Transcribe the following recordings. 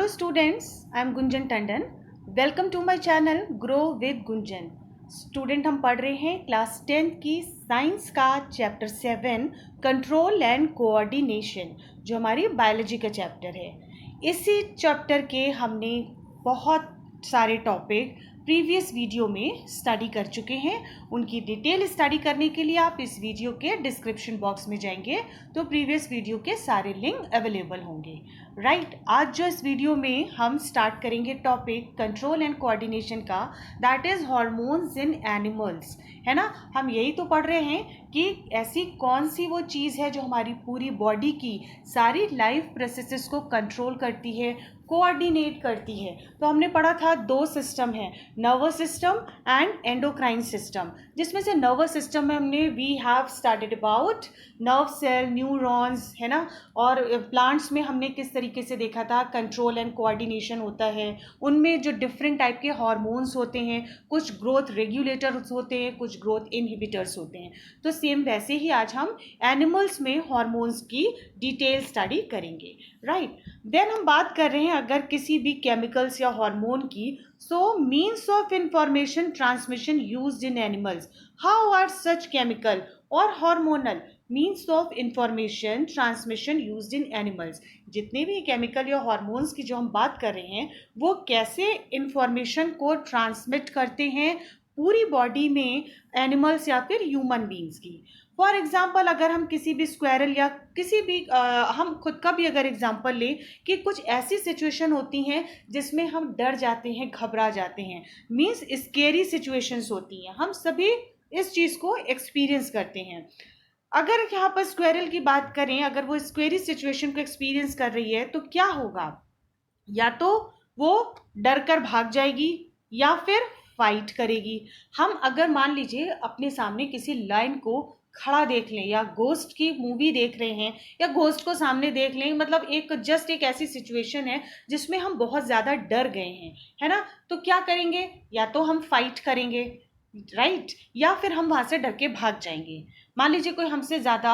Hello students, I am Gunjan Tandon. Welcome to my channel Grow with Gunjan. Student हम पढ़ रहे हैं class 10 की साइंस का चैप्टर 7 कंट्रोल एंड कोऑर्डिनेशन, जो हमारी बायोलॉजी का चैप्टर है। इसी चैप्टर के हमने बहुत सारे टॉपिक प्रीवियस वीडियो में स्टडी कर चुके हैं। उनकी डिटेल स्टडी करने के लिए आप इस वीडियो के डिस्क्रिप्शन बॉक्स में जाएंगे तो प्रीवियस वीडियो के सारे लिंक अवेलेबल होंगे। राइट, आज जो इस वीडियो में हम स्टार्ट करेंगे टॉपिक कंट्रोल एंड कोऑर्डिनेशन का, that is hormones in animals, है ना। हम यही तो पढ़ रहे हैं कि ऐसी कौन सी वो चीज़ है जो हमारी पूरी बॉडी की सारी लाइफ प्रोसेसेस को कंट्रोल करती है, कोऑर्डिनेट करती है। तो हमने पढ़ा था दो सिस्टम है, nervous system and endocrine system, जिसमें से नर्वस सिस्टम में हमने we have started about nerve cell, neurons, है ना। और प्लांट्स में हमने किस तरीके से देखा था कंट्रोल एंड कोऑर्डिनेशन होता है, उनमें जो डिफरेंट टाइप के हार्मोन्स होते हैं, कुछ ग्रोथ रेगुलेटर्स होते हैं, कुछ ग्रोथ इनहिबिटर्स होते हैं। तो सेम वैसे ही आज हम एनिमल्स में हार्मोन्स की डिटेल स्टडी करेंगे। राइट, देन हम बात कर रहे हैं अगर किसी भी केमिकल्स या हार्मोन की, so means of information transmission used in animals, how are such chemical और hormonal means of information transmission used in animals. जितने भी केमिकल या हार्मोन्स की जो हम बात कर रहे हैं वो कैसे इंफॉर्मेशन को ट्रांसमिट करते हैं पूरी बॉडी में एनिमल्स या फिर ह्यूमन बींग्स की। फॉर एग्जाम्पल, अगर हम किसी भी स्क्वायरल या किसी भी हम खुद का भी अगर एग्जाम्पल लें कि कुछ ऐसी सिचुएशन होती हैं जिसमें हम डर जाते हैं, घबरा जाते हैं, मीन्स स्केरी सिचुएशंस होती हैं, हम सभी इस चीज़ को एक्सपीरियंस करते हैं। अगर यहाँ पर स्क्वायरल की बात करें, अगर वो स्क्वेरी सिचुएशन को एक्सपीरियंस कर रही है तो क्या होगा, या तो वो डर कर भाग जाएगी या फिर फाइट करेगी। हम अगर मान लीजिए अपने सामने किसी लायन को खड़ा देख लें या घोस्ट की मूवी देख रहे हैं या घोस्ट को सामने देख लें, मतलब एक जस्ट एक ऐसी सिचुएशन है जिसमें हम बहुत ज़्यादा डर गए हैं, है ना, तो क्या करेंगे, या तो हम फाइट करेंगे, राइट, या फिर हम वहाँ से डर के भाग जाएंगे। मान लीजिए कोई हमसे ज़्यादा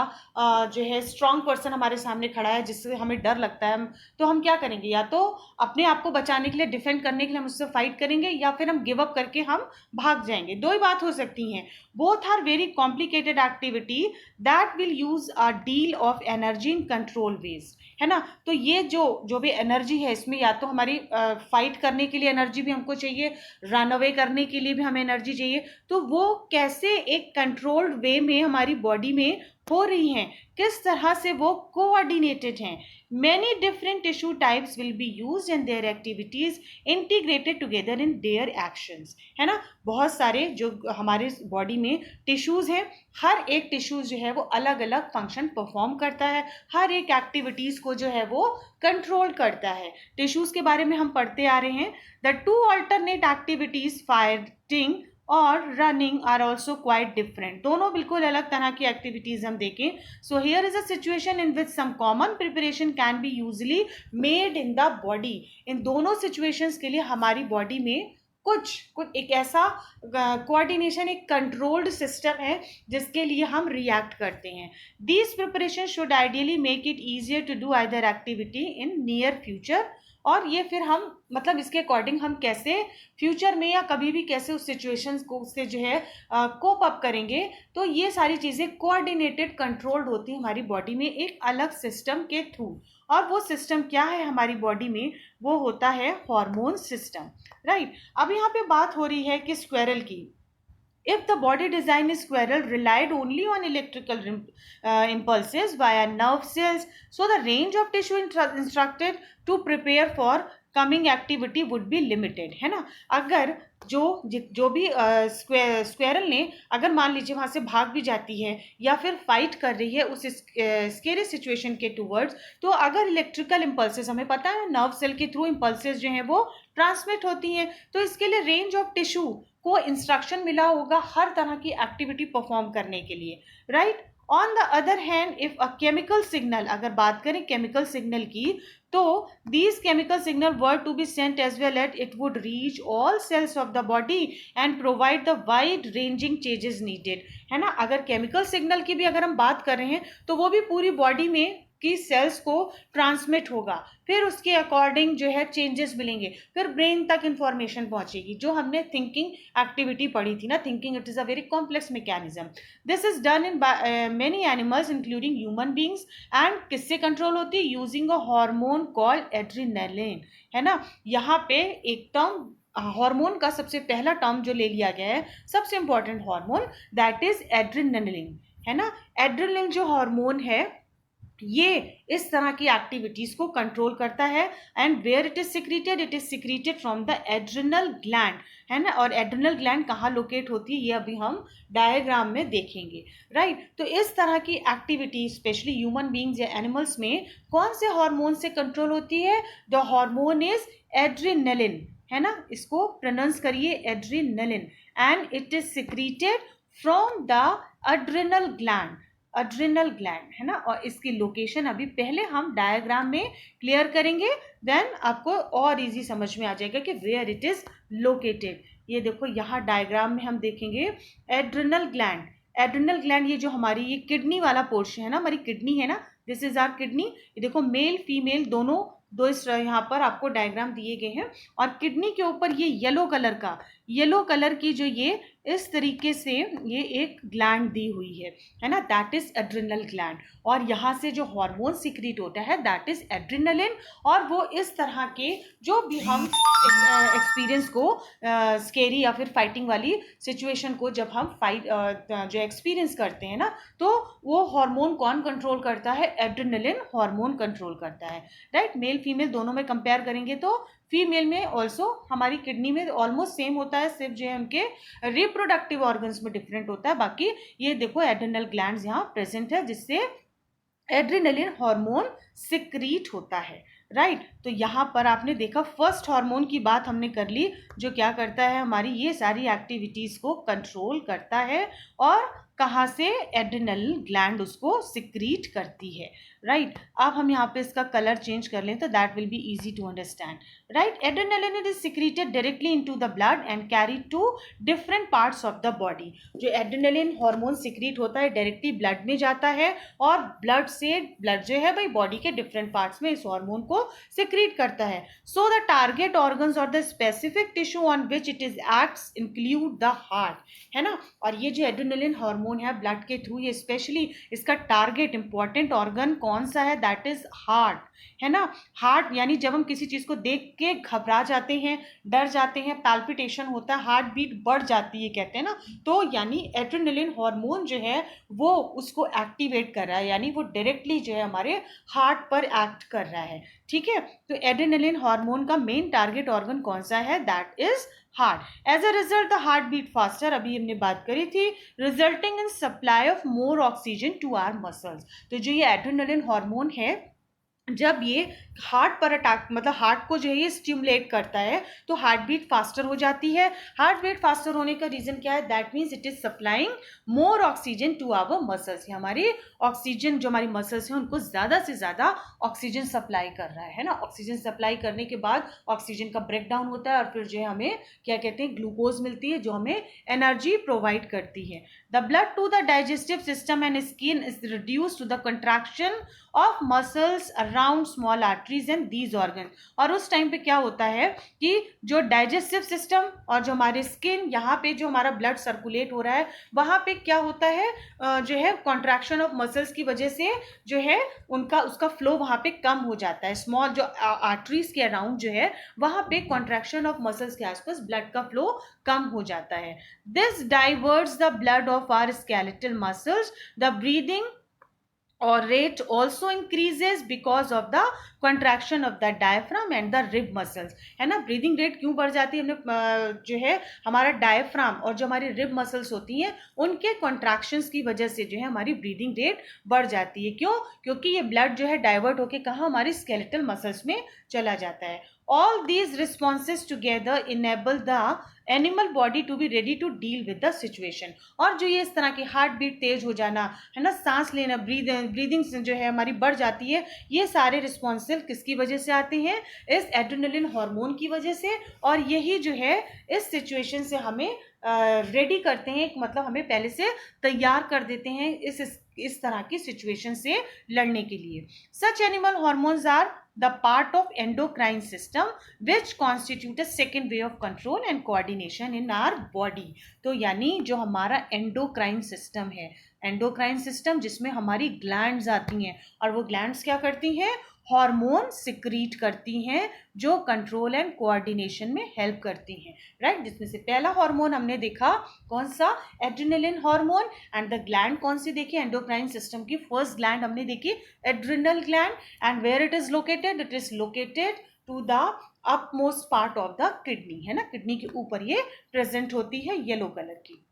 जो है स्ट्रॉन्ग पर्सन हमारे सामने खड़ा है जिससे हमें डर लगता है, तो हम क्या करेंगे, या तो अपने आप को बचाने के लिए, डिफेंड करने के लिए हम उससे फाइट करेंगे, या फिर हम गिव अप करके हम भाग जाएंगे। दो ही बात हो सकती हैं। Both are very complicated activity that will use a deal of energy in control ways, है ना। तो ये जो भी एनर्जी है इसमें या तो हमारी फाइट करने के लिए एनर्जी भी हमको चाहिए, रन अवे करने के लिए भी हमें एनर्जी चाहिए। तो वो कैसे एक कंट्रोल्ड वे में हमारी बॉडी में हो रही हैं, किस तरह से वो कोऑर्डिनेटेड हैं। Many different tissue types will be used and their activities integrated together in their actions, है ना। बहुत सारे जो हमारे बॉडी में टिश्यूज हैं, हर एक टिश्यूज जो है वो अलग अलग फंक्शन परफॉर्म करता है, हर एक एक्टिविटीज को जो है वो कंट्रोल करता है। टिश्यूज के बारे में हम पढ़ते आ रहे हैं, the two alternate activities fighting और running are also quite different. दोनों बिल्कुल अलग तरह की एक्टिविटीज हम देखें। So here is a situation in which some common preparation can be usually made in the body. इन दोनों सिचुएशंस के लिए हमारी बॉडी में कुछ एक ऐसा कोऑर्डिनेशन, एक कंट्रोल्ड सिस्टम है जिसके लिए हम रिएक्ट करते हैं। These preparation should ideally make it easier to do either activity in near future. और ये फिर हम मतलब इसके अकॉर्डिंग हम कैसे फ्यूचर में या कभी भी कैसे उस सिचुएशंस को उससे जो है कोप अप करेंगे। तो ये सारी चीज़ें कोऑर्डिनेटेड कंट्रोल्ड होती है हमारी बॉडी में एक अलग सिस्टम के थ्रू। और वो सिस्टम क्या है हमारी बॉडी में, वो होता है हार्मोन सिस्टम। राइट, अब यहाँ पे बात हो रही है कि स्क्वायरल की। If the body design is squirrel relied only on electrical impulses via nerve cells, so the range of tissue instructed to prepare for coming activity would be limited, है ना। अगर जो भी स्क्वेरल ने अगर मान लीजिए वहाँ से भाग भी जाती है या फिर फाइट कर रही है उस स्केरी सिचुएशन के टूवर्ड्स, तो अगर इलेक्ट्रिकल इम्पल्सेस, हमें पता है नर्व सेल के थ्रू इम्पल्सेस जो हैं वो ट्रांसमिट होती हैं, तो इसके लिए रेंज ऑफ टिश्यू को इंस्ट्रक्शन मिला होगा हर तरह की एक्टिविटी परफॉर्म करने के लिए। Right, on the other hand if a chemical signal, अगर बात करें केमिकल सिग्नल की, तो these chemical signal were to be sent as well as it would reach all cells of the body and provide the wide ranging changes needed, है ना। अगर chemical signal की भी अगर हम बात कर रहे हैं तो वो भी पूरी बॉडी में की सेल्स को ट्रांसमिट होगा, फिर उसके अकॉर्डिंग जो है चेंजेस मिलेंगे, फिर ब्रेन तक इंफॉर्मेशन पहुंचेगी। जो हमने थिंकिंग एक्टिविटी पढ़ी थी ना, thinking it is a very complex mechanism. This is done in many animals including human beings. And किससे कंट्रोल होती है? Using a hormone called adrenaline, है ना। यहाँ पे एक टर्म हार्मोन का सबसे पहला टर्म जो ले लिया गया है, सबसे important hormone, that is adrenaline, है ना। एड्रेनालिन जो हार्मोन है ये इस तरह की एक्टिविटीज को कंट्रोल करता है। And where it is secreted? It is secreted from the adrenal gland, है ना। और एड्रिनल ग्लैंड कहाँ लोकेट होती है ये अभी हम डायग्राम में देखेंगे, राइट। तो इस तरह की एक्टिविटी स्पेशली ह्यूमन बींग्स या एनिमल्स में कौन से हार्मोन से कंट्रोल होती है? द हार्मोन इज एड्रेनालिन, है ना। इसको प्रोनाउंस करिए, adrenaline. And it is secreted from the adrenal gland, adrenal gland, है ना। और इसकी लोकेशन अभी पहले हम डायग्राम में क्लियर करेंगे, देन आपको और इजी समझ में आ जाएगा कि वेयर इट इज लोकेटेड। ये देखो यहाँ डायग्राम में हम देखेंगे एड्रिनल ग्लैंड। एड्रिनल ग्लैंड ये जो हमारी ये किडनी वाला पोर्शन है ना, हमारी किडनी है ना, दिस इज आवर किडनी। ये देखो मेल फीमेल दोनों दो इस यहाँ पर आपको डायग्राम दिए गए हैं। और किडनी के ऊपर ये येलो कलर की जो ये इस तरीके से ये एक ग्लैंड दी हुई है ना, दैट इज एड्रिनल ग्लैंड। और यहाँ से जो हार्मोन सिक्रीट होता है दैट इज एड्रिनलिन। और वो इस तरह के जो भी हम एक्सपीरियंस को स्केरी या फिर फाइटिंग वाली सिचुएशन को जब हम जो एक्सपीरियंस करते हैं ना, तो वो हार्मोन कौन कंट्रोल करता है? एड्रिनलिन हार्मोन कंट्रोल करता है, राइट। मेल फीमेल दोनों में कंपेयर करेंगे तो फीमेल में ऑल्सो हमारी किडनी में ऑलमोस्ट सेम होता है, सिर्फ जो है उनके रिप्रोडक्टिव ऑर्गन्स में डिफरेंट होता है। बाकी ये देखो एड्रिनल ग्लैंड्स यहाँ प्रेजेंट है जिससे एड्रिनलिन हार्मोन सिक्रीट होता है, राइट। तो यहाँ पर आपने देखा फर्स्ट हार्मोन की बात हमने कर ली, जो क्या करता है? हमारी ये सारी एक्टिविटीज को कंट्रोल करता है। और कहाँ से? एड्रिनल ग्लैंड उसको सिक्रीट करती है, राइट। अब हम यहाँ पे इसका कलर चेंज कर लें तो that will be easy to understand, right. Adrenaline is secreted directly into the blood and carry to different parts of the body. जो एड्रेनालिन हार्मोन सिक्रीट होता है डायरेक्टली ब्लड में जाता है, और ब्लड जो है भाई बॉडी के डिफरेंट पार्ट्स में इस हार्मोन को सिक्रीट करता है। सो द टारगेट ऑर्गन्स और the specific tissue on which it is acts include the heart, है ना। और ये जो एड्रेनालिन हार्मोन है ब्लड के थ्रू, ये स्पेशली इसका टारगेट इंपॉर्टेंट ऑर्गन कौन सा है? दैट इज हार्ट, है ना। हार्ट यानी जब हम किसी चीज को देख के घबरा जाते हैं, डर जाते हैं, पैल्पिटेशन होता है, हार्ट बीट बढ़ जाती है कहते हैं ना, तो यानी एड्रेनालिन हार्मोन जो है वो उसको एक्टिवेट कर रहा है, यानी वो डायरेक्टली जो है हमारे हार्ट पर एक्ट कर रहा है, ठीक है। तो एड्रेनालिन हार्मोन का मेन टारगेट ऑर्गन कौन सा है? That is heart. As a result the heart beat faster, अभी हमने बात करी थी, resulting in supply of more oxygen to our muscles. तो जो ये एड्रेनालिन हार्मोन है जब ये हार्ट पर अटैक मतलब हार्ट को जो है ये स्टिमुलेट करता है तो हार्ट बीट फास्टर हो जाती है। हार्ट बीट फास्टर होने का रीजन क्या है? That means it is supplying more oxygen to our muscles. हमारी ऑक्सीजन जो हमारी मसल्स हैं उनको ज़्यादा से ज़्यादा ऑक्सीजन सप्लाई कर रहा है ना। ऑक्सीजन सप्लाई करने के बाद ऑक्सीजन का ब्रेक डाउन होता है और फिर जो है हमें क्या कहते हैं? ग्लूकोज मिलती है जो हमें एनर्जी प्रोवाइड करती है। The blood to the digestive system and skin is reduce to the contraction of muscles around small arteries and these organ. और उस टाइम पे क्या होता है कि जो डाइजेस्टिव सिस्टम और जो हमारे स्किन यहाँ पे जो हमारा ब्लड सर्कुलेट हो रहा है वहाँ पे क्या होता है जो है कॉन्ट्रैक्शन ऑफ मसल्स की वजह से जो है उसका फ्लो वहाँ पे कम हो जाता है। स्मॉल जो आर्टरीज के अराउंड जो है वहाँ पे कॉन्ट्रैक्शन ऑफ मसल्स के आसपास ब्लड का फ्लो कम हो जाता है। This diverts the blood of our skeletal muscles. The breathing और rate also increases because of the contraction of the diaphragm and the rib muscles, है ना। ब्रीदिंग रेट क्यों बढ़ जाती है? हमने जो है हमारा डायफ्राम और जो हमारी रिब मसल्स होती हैं उनके कॉन्ट्रैक्शंस की वजह से जो है हमारी ब्रीदिंग रेट बढ़ जाती है। क्यों? क्योंकि ये ब्लड जो है डाइवर्ट होके कहाँ? हमारी स्केलेटल मसल्स में चला जाता है। All these responses together enable the animal body to be ready to deal with the situation. और जो ये इस तरह की हार्ट बीट तेज हो जाना है ना, सांस लेना, ब्रीदिंग जो है हमारी बढ़ जाती है, ये सारे रिस्पॉन्सिव किसकी वजह से आते हैं? इस एड्रेनालिन हार्मोन की वजह से। और यही जो है इस सिचुएशन से हमें रेडी करते हैं, मतलब हमें पहले से तैयार कर देते हैं इस इस तरह की सिचुएशन से लड़ने के लिए। Such animal hormones are the part of endocrine system which constitute a second way of control and coordination in our body. तो यानी जो हमारा एंडोक्राइन सिस्टम है, एंडोक्राइन सिस्टम जिसमें हमारी ग्लैंड्स आती हैं, और वो ग्लैंड्स क्या करती हैं, हार्मोन सिक्रीट करती हैं जो कंट्रोल एंड कोऑर्डिनेशन में हेल्प करती हैं, राइट। जिसमें से पहला हार्मोन हमने देखा कौन सा, adrenaline hormone. And the gland कौन सी देखी, एंडोक्राइन सिस्टम की फर्स्ट ग्लैंड हमने देखी adrenal gland. And where it is located, it is located to the upmost part of the kidney, है ना, किडनी के ऊपर ये प्रेजेंट होती है येलो कलर की,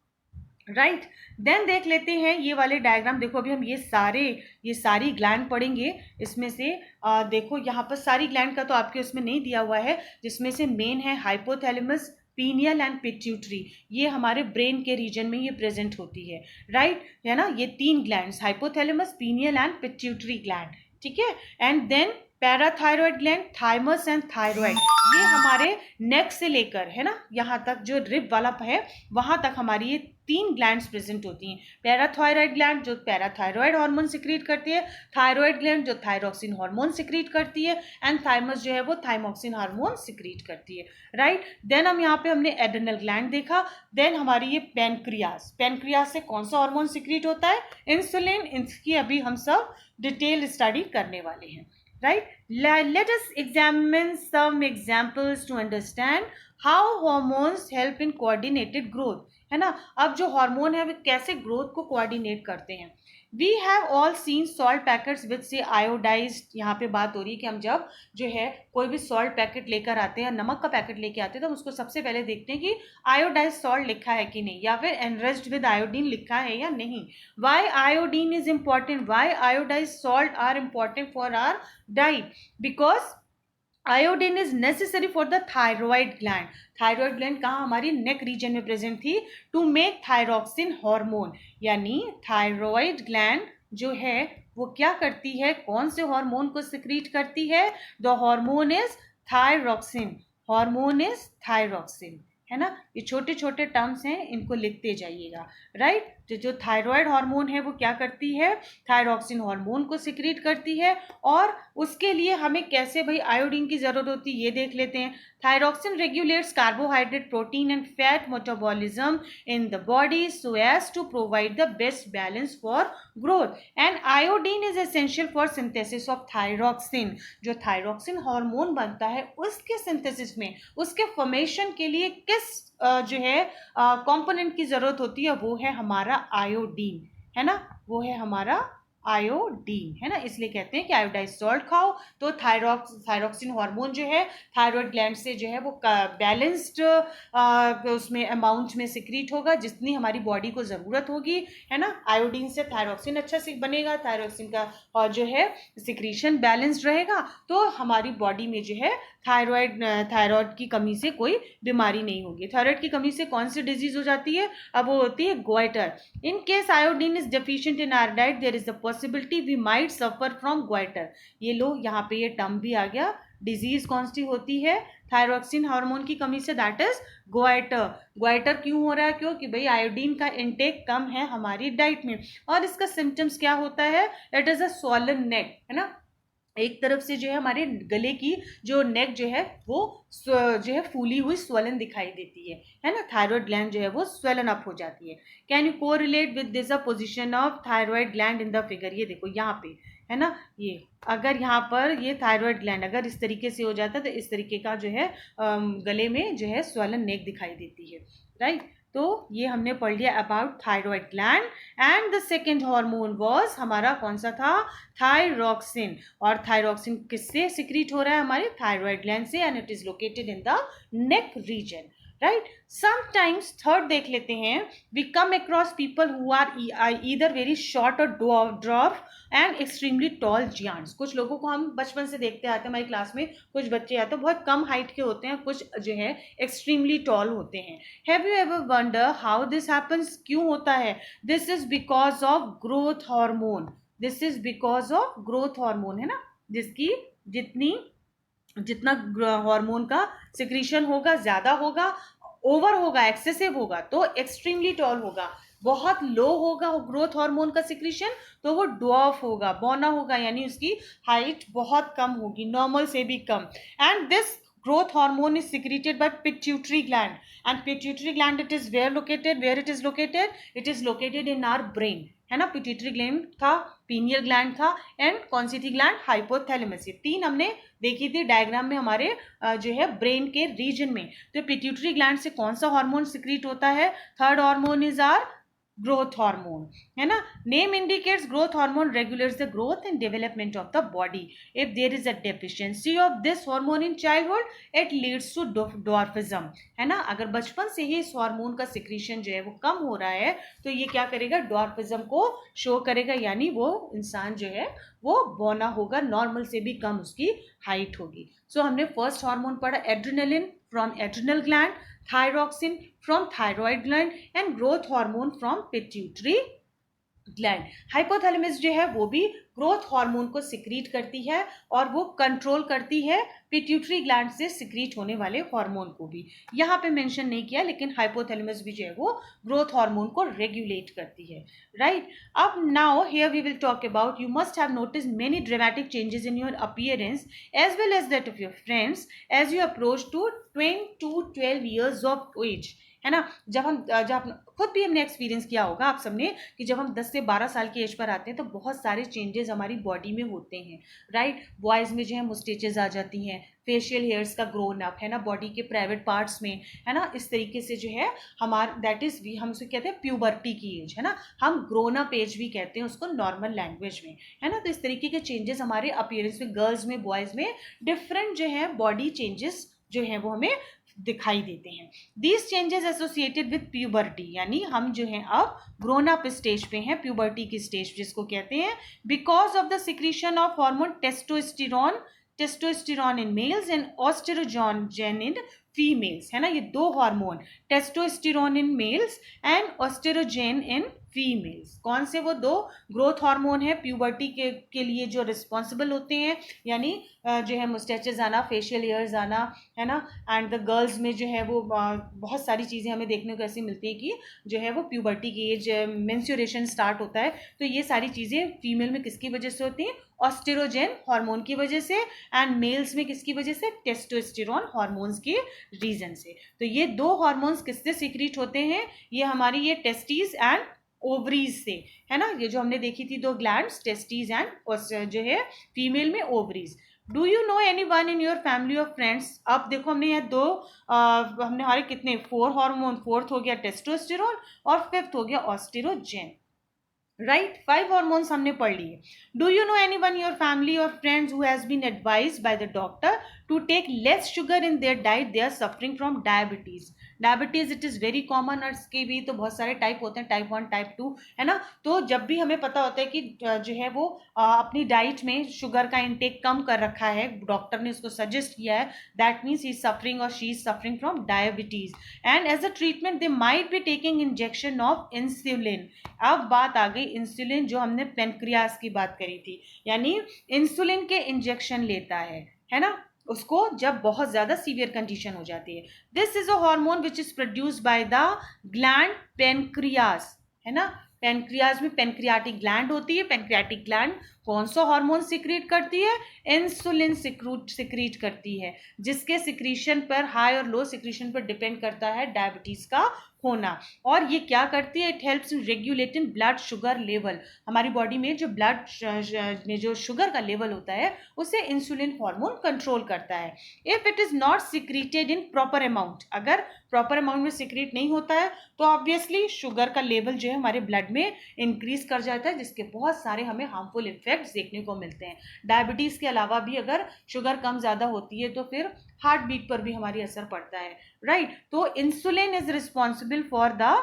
राइट। देन देख लेते हैं ये वाले डायग्राम। देखो अभी हम ये सारी ग्लैंड पढ़ेंगे। इसमें से देखो यहाँ पर सारी ग्लैंड का तो आपके उसमें नहीं दिया हुआ है, जिसमें से मेन है हाइपोथैलेमस, पीनियल एंड पिट्यूटरी। ये हमारे ब्रेन के रीजन में ये प्रेजेंट होती है, राइट, है ना। ये 3 glands, hypothalamus, pineal and pituitary gland, ठीक है। And then parathyroid gland, thymus and thyroid, ये हमारे नेक से लेकर, है ना, यहाँ तक जो रिब वाला है वहां तक हमारी ये 3 ग्लैंड्स प्रेजेंट होती हैं। पैराथायरॉयड ग्लैंड जो पैराथायरॉयड हार्मोन सिक्रीट करती है, थायरॉयड ग्लैंड जो थायरोक्सिन हार्मोन सिक्रीट करती है, एंड थाइमस जो है वो थाइमोक्सिन हार्मोन सिक्रीट करती है, राइट। देन हम यहाँ पे हमने एड्रेनल ग्लैंड देखा। देन हमारी ये पैनक्रियास, पैनक्रियास से कौन सा हार्मोन सिक्रीट होता है, इंसुलिन। इसकी अभी हम सब डिटेल स्टडी करने वाले हैं, right. Let us examine some examples to understand how hormones help in coordinated growth, है ना। अब जो हार्मोन है वे कैसे ग्रोथ को कोऑर्डिनेट करते हैं। We have all seen salt packets with से आयोडाइज्ड, यहाँ पे बात हो रही है कि हम जब जो है कोई भी सॉल्ट पैकेट लेकर आते हैं, नमक का पैकेट लेके आते हैं, तो हम उसको सबसे पहले देखते हैं कि आयोडाइज सॉल्ट लिखा है कि नहीं, या फिर एनरिच्ड विद आयोडीन लिखा है या नहीं। Why iodine is important, why iodize salt are important for our diet, because iodine is necessary for the thyroid gland. Thyroid gland कहाँ, हमारी नेक रीजन में प्रेजेंट थी, टू मेक थायरोक्सिन हार्मोन। यानी thyroid gland जो है वो क्या करती है, कौन से हार्मोन को सिक्रीट करती है, the hormone is thyroxine, hormone is thyroxine, है ना। ये छोटे छोटे टर्म्स हैं, इनको लिखते जाइएगा, राइट। जो थायराइड हार्मोन है वो क्या करती है, थायरोक्सिन हार्मोन को सिक्रीट करती है, और उसके लिए हमें कैसे भाई आयोडीन की जरूरत होती है ये देख लेते हैं। Thyroxine regulates carbohydrate, protein and fat metabolism in the body so as to provide the best balance for growth, and iodine is essential for synthesis of thyroxine. जो थायरोक्सिन हार्मोन बनता है उसके सिंथेसिस में, उसके फॉर्मेशन के लिए किस जो है कंपोनेंट की जरूरत होती है, वो है हमारा आयोडीन, है ना, वो है हमारा आयोडीन, है ना। इसलिए कहते हैं कि आयोडाइज सॉल्ट खाओ तो थायरोक्सिन हार्मोन जो है थायराइड ग्लैंड से जो है वो बैलेंस्ड उसमें अमाउंट में सिक्रीट होगा, जितनी हमारी बॉडी को ज़रूरत होगी, है ना। आयोडीन से थायरोक्सिन अच्छा से बनेगा, थायरोक्सिन का और जो है सिक्रीशन बैलेंस्ड रहेगा, तो हमारी बॉडी में जो है थायराइड की कमी से कोई बीमारी नहीं होगी। थायराइड की कमी से कौन सी डिजीज हो जाती है, अब वो होती है goitre. In case iodine is deficient in our diet there is the possibility we might suffer from goitre. ये लो यहाँ पे ये टर्म भी आ गया, डिजीज कौन सी होती है, थायरोक्सिन हार्मोन की कमी से, दैट इज गोइटर। गोइटर क्यों हो रहा है, क्योंकि भाई आयोडीन का इनटेक कम है हमारी डाइट में, और इसका सिम्टम्स क्या होता है, इट इज अ स्वॉलन नेक, है ना। एक तरफ से जो है हमारे गले की जो नेक जो है वो जो है फूली हुई स्वलन दिखाई देती है ना। थायराइड ग्लैंड जो है वो स्वेलन अप हो जाती है। Can you correlate with this position of thyroid gland in the figure, ये देखो यहाँ पे है ना, ये अगर यहाँ पर ये थायराइड ग्लैंड अगर इस तरीके से हो जाता है तो इस तरीके का जो है गले में जो है स्वलन नेक दिखाई देती है, राइट। तो ये हमने पढ़ लिया about thyroid gland. And the second hormone was हमारा कौन सा था, थायरोक्सिन। और थायरोक्सिन किससे सिक्रीट हो रहा है, हमारे थायराइड ग्लैंड से, and it is located in the neck region, right. Sometimes third देख लेते हैं, we come across people who are either very short और dwarf and extremely tall giants. कुछ लोगों को हम बचपन से देखते आते हैं, हमारी क्लास में कुछ बच्चे आते हैं बहुत कम हाइट के होते हैं, कुछ जो है एक्सट्रीमली टॉल होते हैं। Have you ever wonder how this happens, क्यों होता है, this is because of growth hormone, this is because of growth hormone, है ना, जिसकी जितना हार्मोन का सिक्रीशन होगा, ज्यादा होगा, ओवर होगा, एक्सेसिव होगा तो एक्सट्रीमली टॉल होगा। बहुत लो होगा ग्रोथ हार्मोन का सिक्रीशन तो वो ड्वार्फ होगा, बौना होगा, यानी उसकी हाइट बहुत कम होगी, नॉर्मल से भी कम. And this growth hormone is secreted by pituitary gland, and pituitary gland, it is where it is located, it is located in our brain, है ना. पिट्यूटरी ग्लैंड था, पीनियल ग्लैंड था, एंड कौन सी थी ग्लैंड, हाइपोथैलेमस. ये तीन हमने देखी थी डायग्राम में हमारे जो है ब्रेन के रीजन में. तो पिट्यूटरी ग्लैंड से कौन सा हार्मोन सिक्रीट होता है, third hormone is our growth hormone, है ना. Name indicates growth hormone regulates the growth and development of the body. If there is a deficiency of this hormone in childhood, it leads to dwarfism, है ना. अगर बचपन से ही इस hormone का secretion जो है वो कम हो रहा है तो ये क्या करेगा, ड्वार्फिज्म को शो करेगा, यानी वो इंसान जो है वो बौना होगा, नॉर्मल से भी कम उसकी हाइट होगी. सो हमने फर्स्ट हार्मोन पढ़ा adrenaline from adrenal gland, thyroxine from thyroid gland and growth hormone from pituitary gland. Hypothalamus जो है वो भी ग्रोथ हार्मोन को सिक्रीट करती है और वो कंट्रोल करती है पिट्यूटरी ग्लैंड से सिक्रीट होने वाले हार्मोन को भी. यहाँ पे मेंशन नहीं किया, लेकिन हाइपोथैलेमस भी जो है वो ग्रोथ हार्मोन को रेगुलेट करती है, राइट. अब now here we will talk about, you must have notice many dramatic changes in your appearance as well as that of your friends as you approach to 10 to 12 years of age, है ना. जब खुद भी हमने experience किया होगा आप सबने कि जब हम 10 से 12 साल की एज पर आते हैं तो बहुत सारे चेंजेस हमारी बॉडी में होते हैं, राइट. बॉयज़ में जो है मुस्टेचेस आ जाती हैं, फेशियल हेयर्स का ग्रोन अप, है ना, बॉडी के प्राइवेट पार्ट्स में, है ना. इस तरीके से जो है हमारा दैट इज हम उसे कहते हैं प्यूबर्टी की एज, है ना. हम ग्रोन अप एज भी कहते हैं उसको नॉर्मल लैंग्वेज में, है ना. तो इस तरीके के चेंजेस हमारे अपीयरेंस में, गर्ल्स में, बॉयज़ में डिफरेंट जो है बॉडी चेंजेस जो है वो हमें दिखाई देते हैं. These changes associated with puberty, यानी हम जो है अब ग्रोन अप स्टेज पे हैं, प्यूबर्टी की स्टेज जिसको कहते हैं, because of the secretion of hormone testosterone in males and oestrogen in females, है ना. ये दो hormone, testosterone in males and oestrogen in females, कौन से वो दो ग्रोथ हार्मोन है प्यूबर्टी के लिए जो रिस्पॉन्सिबल होते हैं, यानी जो है मुस्टैचेस आना, फेशियल हेयर्स आना, है ना. एंड द गर्ल्स में जो है वो बहुत सारी चीज़ें हमें देखने को ऐसी मिलती है कि जो है वो प्यूबर्टी की एज, मेंस्ट्रुएशन स्टार्ट होता है, तो ये सारी चीज़ें फीमेल में किसकी वजह से होती हैं, ऑस्टेरोजेन हार्मोन की वजह से, एंड मेल्स में किसकी वजह से, टेस्टोस्टेरोन हार्मोन्स के रीजन से. तो ये दो हार्मोन्स किससे सीक्रेट होते हैं, ये हमारी ये टेस्टीज एंड ओवरीज से, है ना. ये जो हमने देखी थी दो ग्लैंड्स, टेस्टीज एंड जो है फीमेल में ovaries. Do you know any one in your family of friends. अब देखो हमने यहाँ दो हमने हमारे कितने 4 हार्मोन, फोर्थ हो गया टेस्टोस्टेरोन और फिफ्थ हो गया ऑस्टेरोजेन, राइट. 5 हार्मोन्स हमने पढ़ लिए. Do you know anyone your family और friends who has been advised by the doctor to take less sugar in their diet, they are suffering from diabetes. Diabetes it is very common, और इसके भी तो बहुत सारे type होते हैं, type 1, type 2, है ना. तो जब भी हमें पता होता है कि जो है वो अपनी डाइट में शुगर का इंटेक कम कर रखा है, डॉक्टर ने उसको सजेस्ट किया है, that means he is suffering और she is suffering from diabetes. And as a treatment they might be taking injection of insulin. अब बात आ गई इंसुलिन, जो हमने पेनक्रियास की बात करी थी, यानी इंसुलिन के इंजेक्शन लेता है ना, उसको जब बहुत ज्यादा सीवियर कंडीशन हो जाती है. This is a hormone which is produced by the gland pancreas, है ना. पेनक्रियाज में पेनक्रियाटिक ग्लैंड होती है. पेनक्रियाटिक ग्लैंड कौन सा हार्मोन सिक्रीट करती है, इंसुलिन सिक्रीट करती है, जिसके सिक्रीशन पर, हाई और लो सिक्रीशन पर डिपेंड करता है डायबिटीज का होना. और ये क्या करती है, it helps in regulating blood sugar level. हमारी बॉडी में जो ब्लड में जो शुगर का लेवल होता है उसे इंसुलिन हार्मोन कंट्रोल करता है. If it is not secreted in proper amount, अगर प्रॉपर अमाउंट में सिक्रीट नहीं होता है तो ऑब्वियसली शुगर का लेवल जो है हमारे ब्लड में इंक्रीज कर जाता है, जिसके बहुत सारे हमें हार्मफुल इफेक्ट्स देखने को मिलते हैं. डायबिटीज के अलावा भी अगर शुगर कम ज्यादा होती है तो फिर हार्ट बीट पर भी हमारी असर पड़ता है, राइट. तो insulin is responsible for the,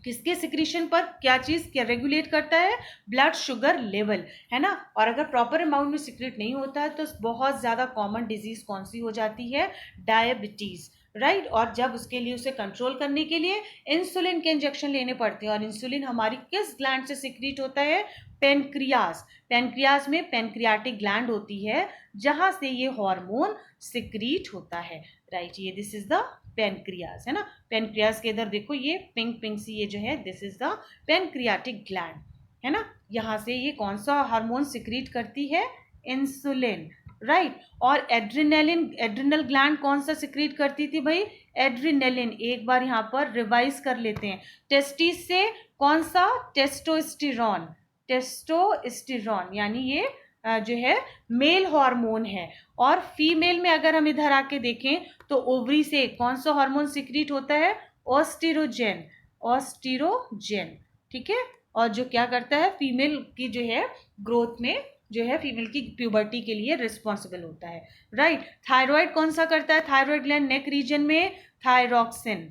किसके सिक्रीशन पर, क्या चीज क्या रेगुलेट करता है, ब्लड शुगर लेवल, है ना. और अगर प्रॉपर अमाउंट में सिक्रेट नहीं होता है तो बहुत ज्यादा कॉमन डिजीज कौन सी हो जाती है, डायबिटीज, राइट. और जब उसके लिए उसे कंट्रोल करने के लिए इंसुलिन के इंजेक्शन लेने पड़ते हैं. और इंसुलिन हमारी किस ग्लैंड से सिक्रीट होता है, पेनक्रियास. पेनक्रियास में पेनक्रियाटिक ग्लैंड होती है जहां से ये हार्मोन सिक्रीट होता है, राइट. ये दिस इज द पेनक्रियाज, है ना। पेनक्रियाज के इधर देखो ये पिंक पिंक सी ये जो है this is the pancreatic gland, है ना। यहाँ से ये कौन सा हार्मोन सिक्रीट करती है, इंसुलिन, राइट। और एड्रिनल ग्लैंड कौन सा सिक्रीट करती थी भाई, एड्रिनेलिन। एक बार यहाँ पर रिवाइज कर लेते हैं, टेस्टिस से कौन सा, टेस्टोस्टेरॉन, टेस्टोस्टेरॉन यानी ये जो है मेल हार्मोन है। और फीमेल में अगर हम इधर आके देखें तो ओवरी से कौन सा हार्मोन सिक्रीट होता है, ऑस्टिरोजेन, ऑस्टिरोजेन, ठीक है। और जो क्या करता है फीमेल की जो है ग्रोथ में, जो है फीमेल की प्यूबर्टी के लिए रिस्पॉन्सिबल होता है, राइट। थायराइड कौन सा करता है, थायराइड ग्लैंड नेक रीजन में thyroxine,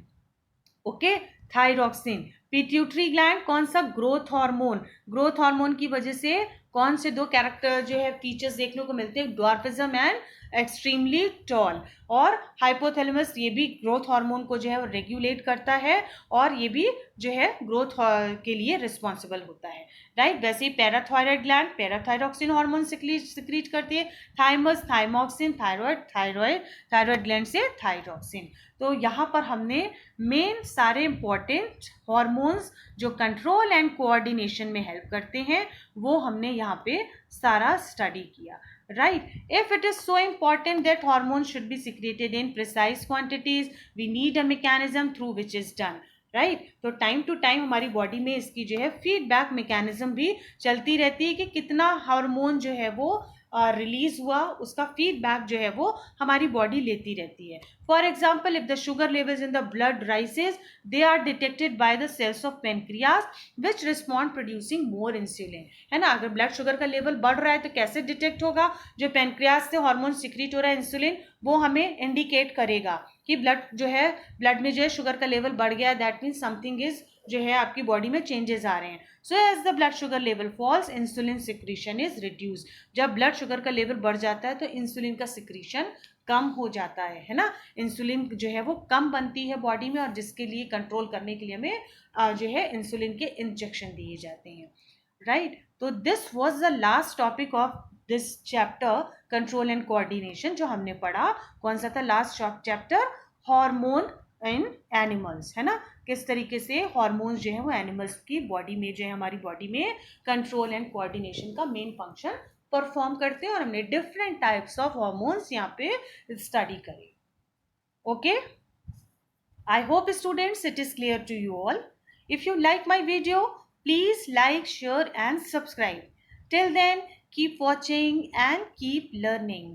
okay, thyroxine. Pituitary gland कौन सा, ग्रोथ हार्मोन, ग्रोथ हार्मोन की वजह से कौन से दो कैरेक्टर जो है फीचर्स देखने को मिलते हैं, ड्वार्फिज्म एंड एक्सट्रीमली टॉल। और हाइपोथैलेमस ये भी ग्रोथ हार्मोन को जो है रेगुलेट करता है और ये भी जो है ग्रोथ के लिए रिस्पॉन्सिबल होता है, राइट। वैसे ही पैराथायरॉयड ग्लैंड पैराथायरॉक्सिन हार्मोन सिक्रीट करती है, थाइमस थाइमॉक्सिन, थायराइड ग्लैंड से थायरॉक्सिन। तो यहाँ पर हमने मेन सारे इंपॉर्टेंट हॉर्मोन्स जो कंट्रोल एंड कोऑर्डिनेशन में हेल्प करते हैं वो हमने यहाँ पे सारा स्टडी किया, right. If it is so important that hormones should be secreted in precise quantities, we need a mechanism through which is done, right. तो टाइम टू टाइम हमारी बॉडी में इसकी जो है फीडबैक मैकेनिज्म भी चलती रहती है कि कितना हार्मोन जो है वो रिलीज हुआ, उसका फीडबैक जो है वो हमारी बॉडी लेती रहती है। For example, if the sugar levels in the blood rises, they are detected by the cells of pancreas which respond producing more insulin, है ना। अगर ब्लड शुगर का लेवल बढ़ रहा है तो कैसे डिटेक्ट होगा, जो पेनक्रियाज से हार्मोन सिक्रीट हो रहा है इंसुलिन, वो हमें इंडिकेट करेगा कि ब्लड जो है, ब्लड में जो है शुगर का लेवल बढ़ गया है, दैट मीन्स समथिंग इज जो है आपकी बॉडी में चेंजेस आ रहे हैं। So as the blood sugar level falls, insulin secretion is reduce. जब ब्लड शुगर का लेवल बढ़ जाता है तो इंसुलिन का सिक्रीशन कम हो जाता है ना। इंसुलिन जो है वो कम बनती है बॉडी में और जिसके लिए कंट्रोल करने के लिए हमें जो है इंसुलिन के इंजेक्शन दिए जाते हैं, राइट। तो this was the last topic of this chapter control and coordination. जो हमने पढ़ा कौन सा था लास्ट चैप्टर, हार्मोन इन एनिमल्स, है ना। किस तरीके से हार्मोन्स जो है वो एनिमल्स की बॉडी में जो है हमारी बॉडी में कंट्रोल एंड कोऑर्डिनेशन का मेन फंक्शन परफॉर्म करते हैं और हमने डिफरेंट टाइप्स ऑफ हार्मोन्स यहाँ पे स्टडी करे, okay. I hope students it is clear to you all. If you like my video please like, share and subscribe. Till then, keep watching and keep learning.